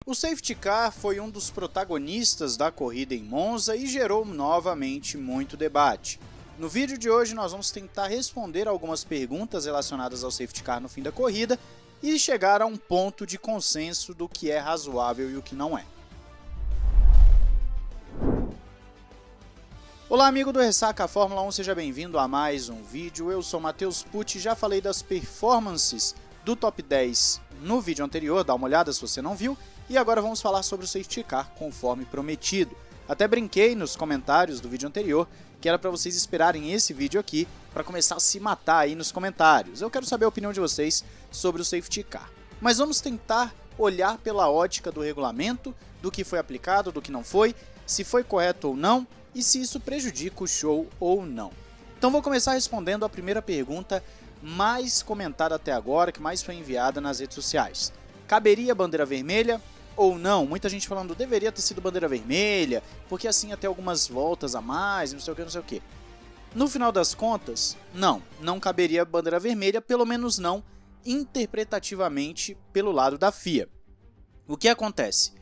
O safety car foi um dos protagonistas da corrida em Monza e gerou novamente muito debate. No vídeo de hoje nós vamos tentar responder algumas perguntas relacionadas ao safety car no fim da corrida e chegar a um ponto de consenso do que é razoável e o que não é. Olá amigo do Ressaca Fórmula 1, seja bem-vindo a mais um vídeo. Eu sou Matheus Pucci, já falei das performances do Top 10 no vídeo anterior, dá uma olhada se você não viu. E agora vamos falar sobre o safety car conforme prometido. Até brinquei nos comentários do vídeo anterior que era para vocês esperarem esse vídeo aqui para começar a se matar aí nos comentários. Eu quero saber a opinião de vocês sobre o safety car. Mas vamos tentar olhar pela ótica do regulamento, do que foi aplicado, do que não foi, se foi correto ou não e se isso prejudica o show ou não. Então vou começar respondendo a primeira pergunta mais comentada até agora, que mais foi enviada nas redes sociais. Caberia bandeira vermelha ou não? Muita gente falando deveria ter sido bandeira vermelha, porque assim ia ter algumas voltas a mais, não sei o que, não sei o que. No final das contas, não caberia bandeira vermelha, pelo menos não interpretativamente pelo lado da FIA. O que acontece?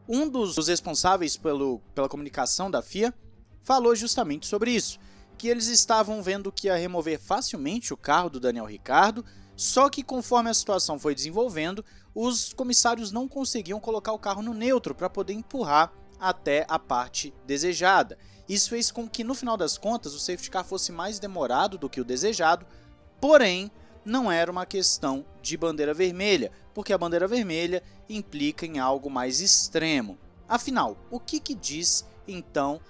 Um dos responsáveis pela comunicação da FIA falou justamente sobre isso, que eles estavam vendo que ia remover facilmente o carro do Daniel Ricciardo, só que conforme a situação foi desenvolvendo, os comissários não conseguiam colocar o carro no neutro para poder empurrar até a parte desejada. Isso fez com que no final das contas o safety car fosse mais demorado do que o desejado, porém não era uma questão de bandeira vermelha, porque a bandeira vermelha implica em algo mais extremo. Afinal, o que diz então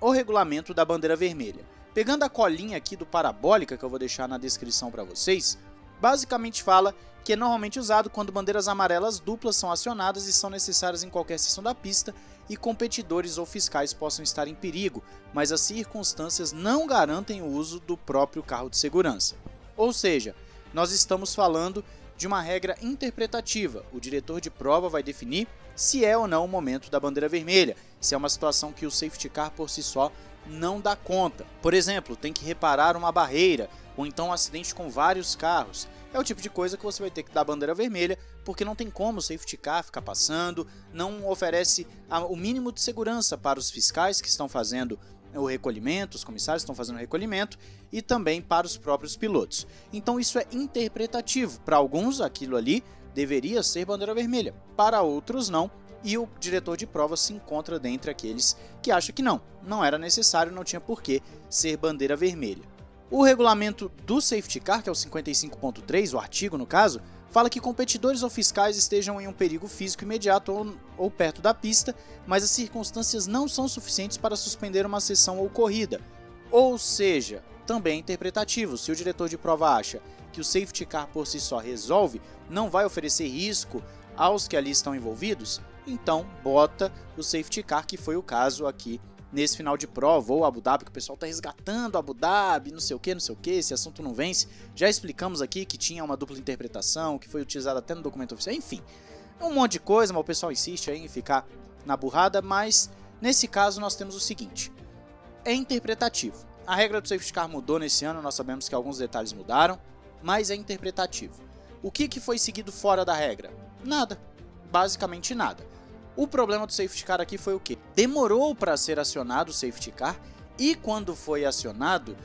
o regulamento da bandeira vermelha? Pegando a colinha aqui do Parabólica, que eu vou deixar na descrição para vocês, basicamente fala que é normalmente usado quando bandeiras amarelas duplas são acionadas e são necessárias em qualquer seção da pista e competidores ou fiscais possam estar em perigo, mas as circunstâncias não garantem o uso do próprio carro de segurança. Ou seja, nós estamos falando de uma regra interpretativa. O diretor de prova vai definir se é ou não o momento da bandeira vermelha, se é uma situação que o safety car por si só não dá conta. Por exemplo, tem que reparar uma barreira, ou então um acidente com vários carros. É o tipo de coisa que você vai ter que dar bandeira vermelha, porque não tem como o safety car ficar passando, não oferece o mínimo de segurança para os fiscais que estão fazendo o recolhimento, os comissários estão fazendo o recolhimento, e também para os próprios pilotos. Então isso é interpretativo. Para alguns aquilo ali deveria ser bandeira vermelha, para outros não, e o diretor de prova se encontra dentre aqueles que acham que não era necessário, não tinha por que ser bandeira vermelha. O regulamento do safety car, que é o 55.3, o artigo no caso, fala que competidores ou fiscais estejam em um perigo físico imediato ou perto da pista, mas as circunstâncias não são suficientes para suspender uma sessão ou corrida. Ou seja, também é interpretativo. Se o diretor de prova acha que o safety car por si só resolve, não vai oferecer risco aos que ali estão envolvidos, então bota o safety car, que foi o caso aqui nesse final de prova, ou Abu Dhabi, que o pessoal está resgatando Abu Dhabi, não sei o que, esse assunto não vence. Já explicamos aqui que tinha uma dupla interpretação, que foi utilizada até no documento oficial, enfim. É um monte de coisa, mas o pessoal insiste aí em ficar na burrada, mas nesse caso nós temos o seguinte, é interpretativo. A regra do safety car mudou nesse ano, nós sabemos que alguns detalhes mudaram, mas é interpretativo. O que foi seguido fora da regra? Nada, basicamente nada. O problema do safety car aqui foi o quê? Demorou para ser acionado o safety car e quando foi acionado,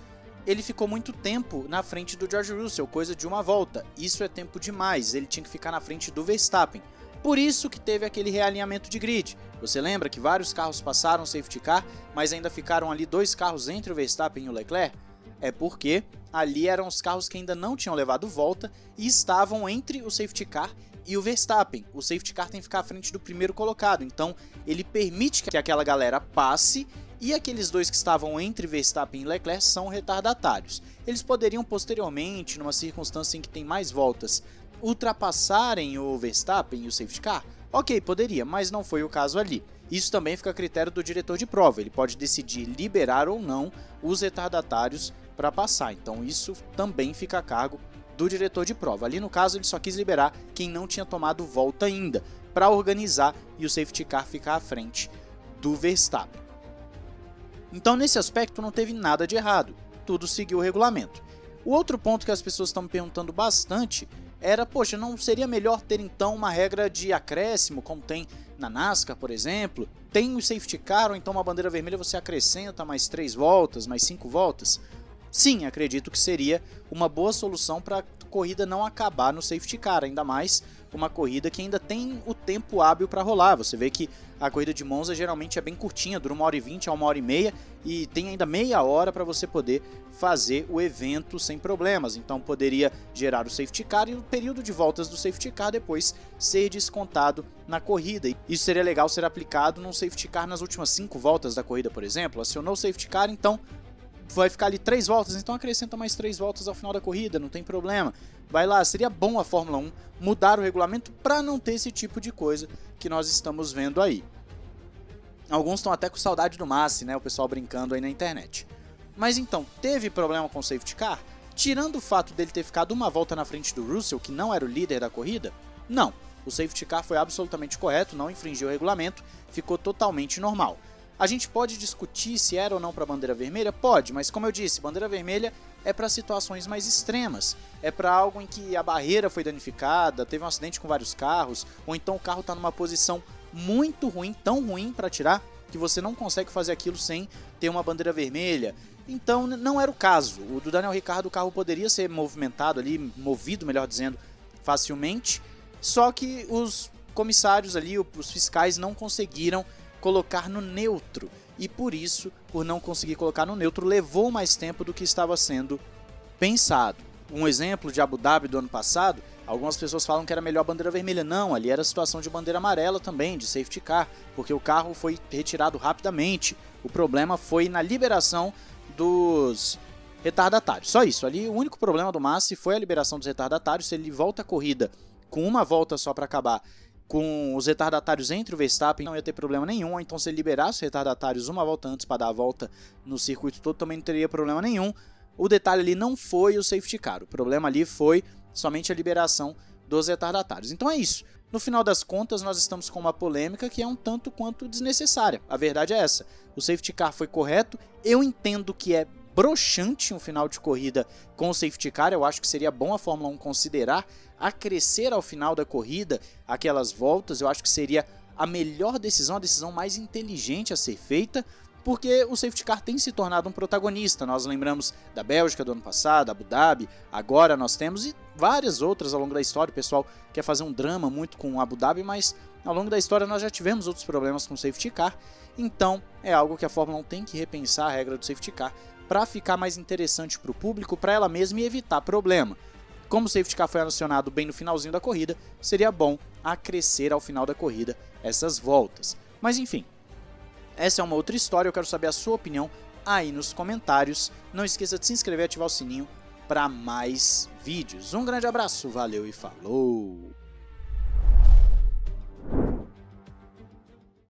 ele ficou muito tempo na frente do George Russell, coisa de uma volta. Isso é tempo demais, ele tinha que ficar na frente do Verstappen. Por isso que teve aquele realinhamento de grid. Você lembra que vários carros passaram o safety car, mas ainda ficaram ali dois carros entre o Verstappen e o Leclerc? É porque ali eram os carros que ainda não tinham levado volta e estavam entre o safety car e o Verstappen. O safety car tem que ficar à frente do primeiro colocado, então ele permite que aquela galera passe e aqueles dois que estavam entre Verstappen e Leclerc são retardatários. Eles poderiam posteriormente, numa circunstância em que tem mais voltas, ultrapassarem o Verstappen e o safety car? Ok, poderia, mas não foi o caso ali. Isso também fica a critério do diretor de prova, ele pode decidir liberar ou não os retardatários para passar, então isso também fica a cargo do diretor de prova. Ali no caso ele só quis liberar quem não tinha tomado volta ainda, para organizar e o safety car ficar à frente do Verstappen. Então nesse aspecto não teve nada de errado, tudo seguiu o regulamento. O outro ponto que as pessoas estão me perguntando bastante era, poxa, não seria melhor ter então uma regra de acréscimo, como tem na NASCAR, por exemplo? Tem o safety car, ou então uma bandeira vermelha você acrescenta mais 3 voltas, mais 5 voltas? Sim, acredito que seria uma boa solução para a corrida não acabar no safety car, ainda mais uma corrida que ainda tem o tempo hábil para rolar. Você vê que a corrida de Monza geralmente é bem curtinha, dura 1h20 a 1h30 e tem ainda meia hora para você poder fazer o evento sem problemas. Então poderia gerar o safety car e o período de voltas do safety car depois ser descontado na corrida. Isso seria legal ser aplicado num safety car nas últimas 5 voltas da corrida, por exemplo. Acionou o safety car, então vai ficar ali 3 voltas, então acrescenta mais 3 voltas ao final da corrida, não tem problema. Vai lá, seria bom a Fórmula 1 mudar o regulamento para não ter esse tipo de coisa que nós estamos vendo aí. Alguns estão até com saudade do Massi, né, o pessoal brincando aí na internet. Mas então, teve problema com o safety car? Tirando o fato dele ter ficado uma volta na frente do Russell, que não era o líder da corrida, não. O safety car foi absolutamente correto, não infringiu o regulamento, ficou totalmente normal. A gente pode discutir se era ou não para bandeira vermelha? Pode, mas como eu disse, bandeira vermelha é para situações mais extremas. É para algo em que a barreira foi danificada, teve um acidente com vários carros, ou então o carro está numa posição muito ruim, tão ruim para tirar, que você não consegue fazer aquilo sem ter uma bandeira vermelha. Então não era o caso. O do Daniel Ricciardo, o carro poderia ser movimentado ali, movido, melhor dizendo, facilmente, só que os comissários ali, os fiscais não conseguiram colocar no neutro, e por isso, por não conseguir colocar no neutro, levou mais tempo do que estava sendo pensado. Um exemplo de Abu Dhabi do ano passado, algumas pessoas falam que era melhor a bandeira vermelha. Não, ali era a situação de bandeira amarela também, de safety car, porque o carro foi retirado rapidamente. O problema foi na liberação dos retardatários, só isso. Ali o único problema do Massi foi a liberação dos retardatários. Se ele volta a corrida com uma volta só para acabar, com os retardatários entre o Verstappen, não ia ter problema nenhum. Ou então se ele liberasse os retardatários uma volta antes para dar a volta no circuito todo, também não teria problema nenhum. O detalhe ali não foi o safety car, o problema ali foi somente a liberação dos retardatários. Então é isso. No final das contas, nós estamos com uma polêmica que é um tanto quanto desnecessária. A verdade é essa. O safety car foi correto. Eu entendo que é broxante um final de corrida com o safety car. Eu acho que seria bom a Fórmula 1 considerar acrescer ao final da corrida aquelas voltas. Eu acho que seria a melhor decisão, a decisão mais inteligente a ser feita, porque o safety car tem se tornado um protagonista. Nós lembramos da Bélgica do ano passado, Abu Dhabi, agora nós temos, e várias outras ao longo da história. O pessoal quer fazer um drama muito com Abu Dhabi, mas ao longo da história nós já tivemos outros problemas com o safety car. Então é algo que a Fórmula 1 tem que repensar a regra do safety car para ficar mais interessante para o público, para ela mesma, e evitar problema. Como o safety car foi anunciado bem no finalzinho da corrida, seria bom acrescer ao final da corrida essas voltas. Mas enfim, essa é uma outra história. Eu quero saber a sua opinião aí nos comentários. Não esqueça de se inscrever e ativar o sininho para mais vídeos. Um grande abraço, valeu e falou!